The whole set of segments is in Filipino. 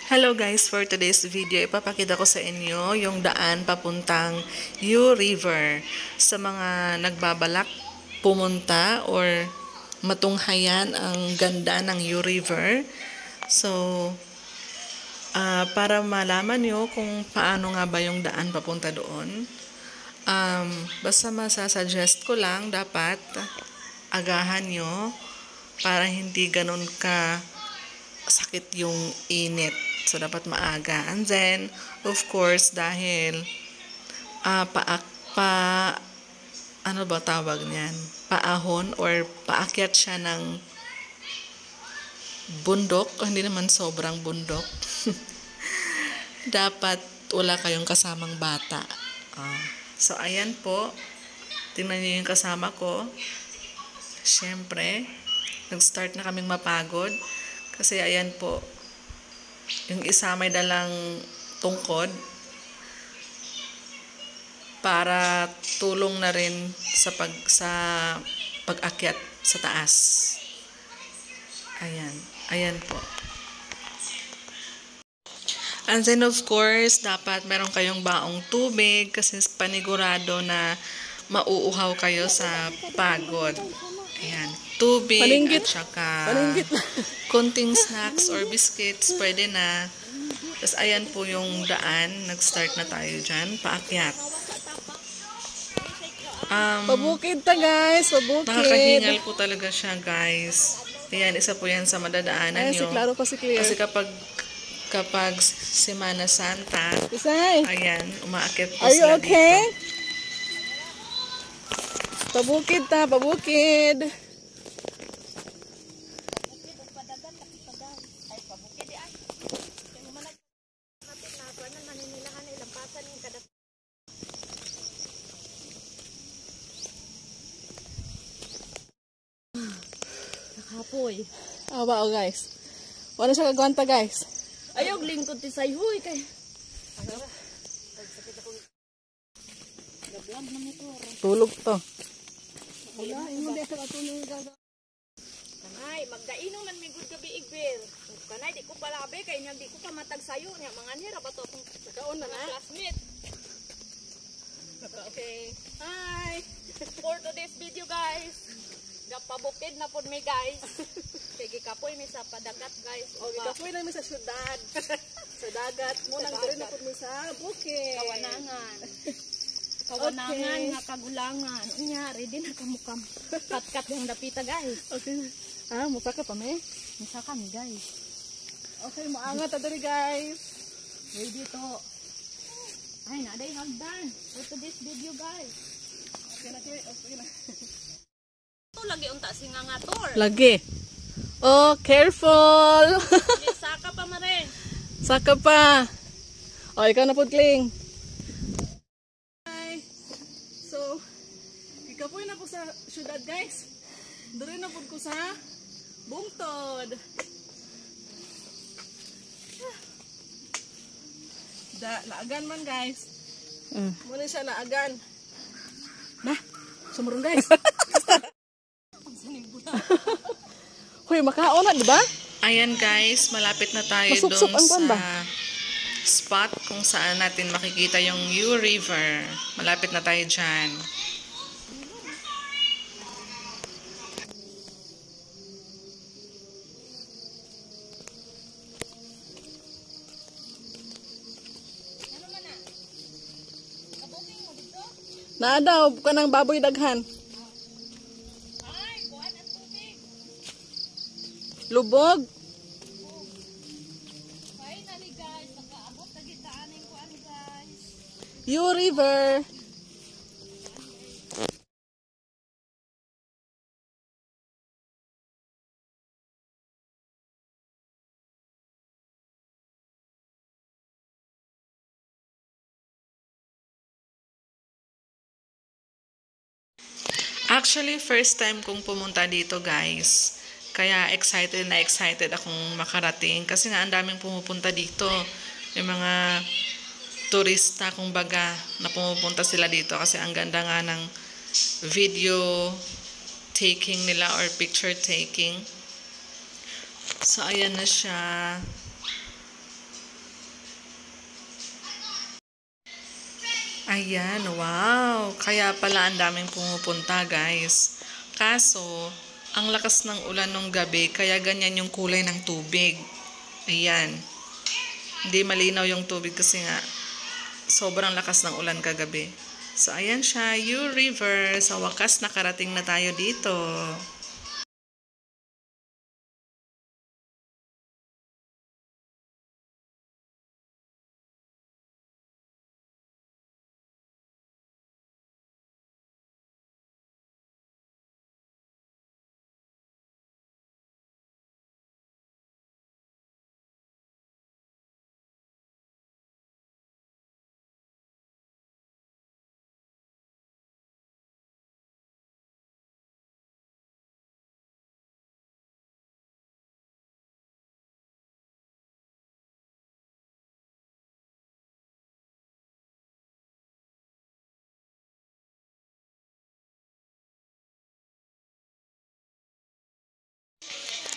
Hello guys, for today's video, ipapakita ko sa inyo yung daan papuntang U River. Sa mga nagbabalak pumunta or matunghayan ang ganda ng U River. So, para malaman nyo kung paano nga ba yung daan papunta doon, basta masasuggest ko lang, dapat agahan nyo para hindi ganun ka sakit yung init. So, dapat maaga. And then, of course, dahil ano ba tawag niyan? Paahon or paakyat siya ng bundok. Hindi naman sobrang bundok. Dapat wala kayong kasamang bata. So, ayan po. Tingnan niyo yung kasama ko. Siyempre, nag-start na kaming mapagod. Kasi ayan po, yung isa may dalang tungkod para tulong na rin sa pag-akyat sa taas. Ayan po. And then of course, dapat meron kayong baong tubig kasi panigurado na mauuhaw kayo sa pagod. Ayan, tubig at saka konting snacks or biscuits, pwede na. Tapos ayan po yung daan, nag-start na tayo dyan, paakyat. Pabukid ta guys, pabukid. Nakakahingal po talaga siya guys. Ayan, isa po yan sa madadaanan nyo. Klaro pa si Claire. Kasi kapag Semana Santa, ayan, umaakyat po Are you sila okay? dito. Pabukid ta, pabukid. Nakapoy. Awa o guys. Wala siya kagwanta guys. Ayog lingkod ti sayhoy kay. Tulog to. Kanay, magdainom man migud gabi igber. Kanay di ko palabi kay nya di ko pa matag sayo nya mga nira ba to akong kaon na classmate. Okay. Hi. For today's video guys. Gapabukid na pod mi guys. Kay gikapoy mi sa padagat guys. O gikapoy na mi sa syudad. Sa dagat mo nang diri na pod mi sa bukid. Kawanangan. Kawanangan nga kagulangan. Unya ready na kamukam. Kat-kat yung dapita guys. Okay. Musaka pa me? Musaka mi guys. Okay, maangat ta diri guys. Ready to. Ay, naday hagdan. For today's video guys. Okay na. Ito lagi unta singa nga tour. Lagi. Oh, careful. Saka pa mare. Saka pa. O, ikaw na pod Kling. Hi. So, ikapoy na po sa syudad guys. Diri na pod ko sa bungtod. Laagan man guys. Muna siya laagan. Sumurong guys. Hoy, makaon na, di ba? Ayan guys, malapit na tayo Masuksok doon ang sa spot kung saan natin makikita yung U River. Malapit na tayo dyan. Naadaw ka ng baboy daghan. Lubog. Finally guys, nakaabot na gitaan ng kuan guys. U River. Actually, first time kong pumunta dito guys. Kaya excited na excited akong makarating. Kasi nga ang daming pumupunta dito. Yung mga turista kumbaga na pumupunta sila dito. Kasi ang ganda nga ng video taking nila or picture taking. So, ayan na siya. Ayan, wow. Kaya pala ang daming pumupunta, guys. Kaso, ang lakas ng ulan nung gabi, kaya ganyan yung kulay ng tubig. Ayan. Hindi malinaw yung tubig kasi nga sobrang lakas ng ulan kagabi. So, ayan siya, U River. Sa wakas, nakarating na tayo dito.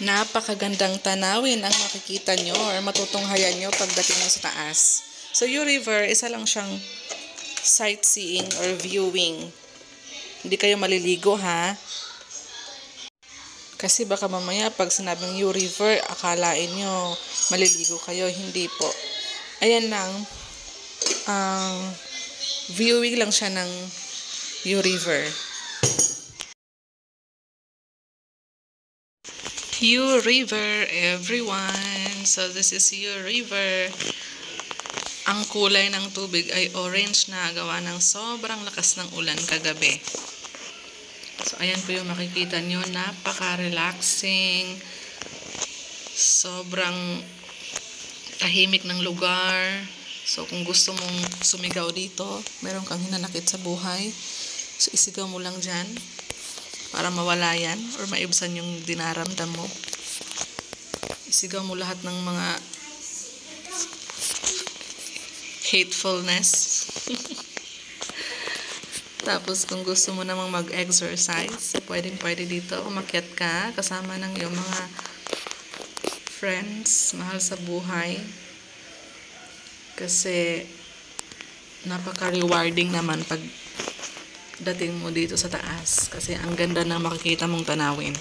Napakagandang tanawin ang makikita nyo or matutunghayan nyo pagdating nyo sa taas. So, U River, isa lang siyang sightseeing or viewing. Hindi kayo maliligo, ha? Kasi baka mamaya pag sinabing U River, akalain nyo maliligo kayo. Hindi po. Ayan lang. Viewing lang siya ng U River. U River, everyone. So, this is U River. Ang kulay ng tubig ay orange na gawa ng sobrang lakas ng ulan kagabi. So, ayan po yung makikita nyo. Napaka-relaxing. Sobrang tahimik ng lugar. So, kung gusto mong sumigaw dito, meron kang hinanakit sa buhay. So, isigaw mo lang dyan para mawala yan or maibsan yung dinaramdam mo. Isigaw mo lahat ng mga hatefulness. Tapos kung gusto mo namang mag-exercise, pwedeng-pwede dito. Umakyat ka kasama ng iyong mga friends, mahal sa buhay. Kasi napaka-rewarding naman pag dating mo dito sa taas kasi ang ganda na makikita mong tanawin.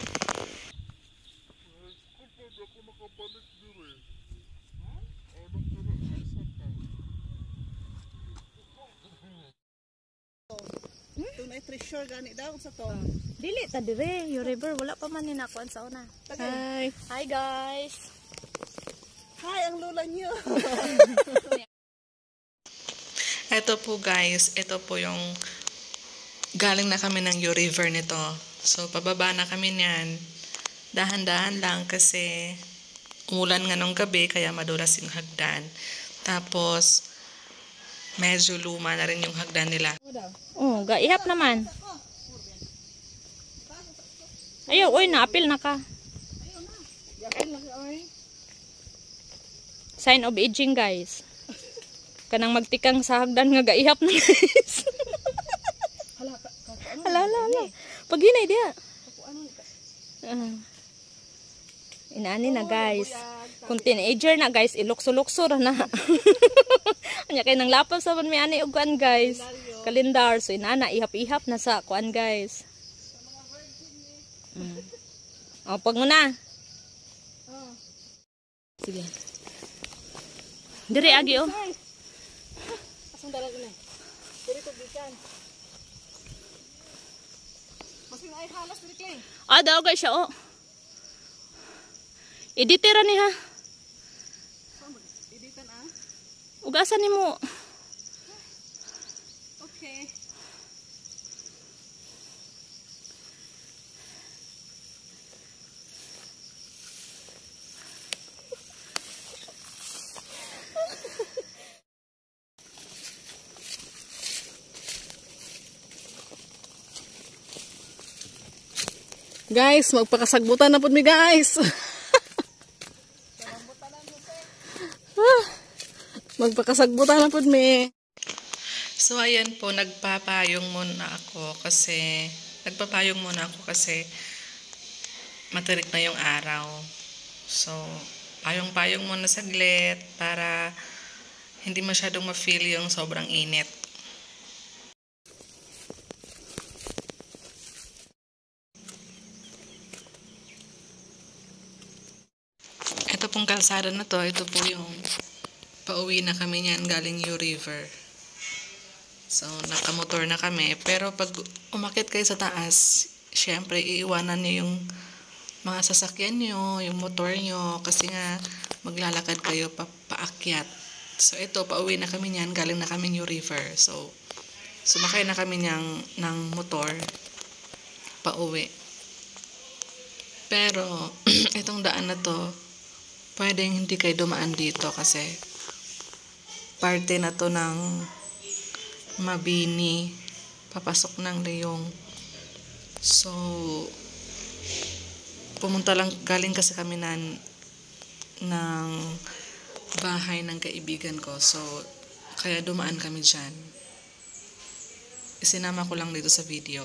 Tunay treasure gani daw sa to. Dili ta dire, U River wala pa man ni nakuan sa una. Hi. Hi guys. Hi ang lola niyo. Ito po guys, ito po yung galing na kami ng U River nito. So, pababa na kami niyan. Dahan-dahan lang kasi umulan nga nung gabi kaya madulas yung hagdan. Tapos, medyo luma na rin yung hagdan nila. Oh, gaihap naman. Ayaw, oy, naapil na ka. Sign of aging, guys. Kanang magtikang sa hagdan nga gaihap na, guys. Hala. Pag hinay diya. Inaani na, guys. Kung teenager na, guys, ilukso-lukso na. Anya kay nang lapap sa may ani og kuan, guys. Kalendar. So inana ihap-ihap na sa kuan, guys. Oh, pag muna. Sige. Dire agi oh. Asang dalag na. Diri to bikan. Masing ay halas diri kay. Ah, daw guys siya oh. Editera ni ha. Editan ah. Ugasan nimo. Okay. Guys, magpakasagbutan na po mi guys. Magpakasagbutan na po mi. So, ayan po, nagpapayong muna ako kasi matirik na yung araw. So, payong-payong muna saglit para hindi masyadong ma-feel yung sobrang init. kalsada na to, ito po yung pauwi na kami niyan galing U River. So, nakamotor na kami. Pero pag umakit kayo sa taas, syempre, iiwanan niyo yung mga sasakyan nyo, yung motor nyo, kasi nga maglalakad kayo paakyat. So, ito, pauwi na kami niyan, galing na kami U River. So, sumakay na kami ng motor, pauwi. Pero, itong daan na to, pwedeng hindi kayo dumaan dito kasi parte na to ng Mabini, papasok ng Leong. So, pumunta lang, galing kasi kami ng bahay ng kaibigan ko. So, kaya dumaan kami dyan. Isinama ko lang dito sa video.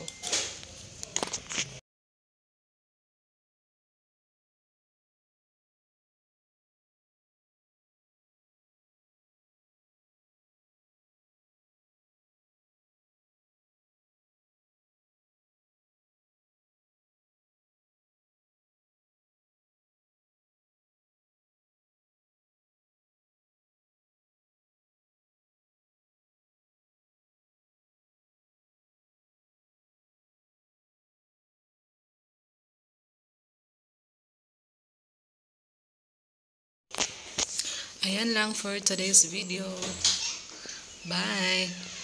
Ayan lang for today's video. Bye!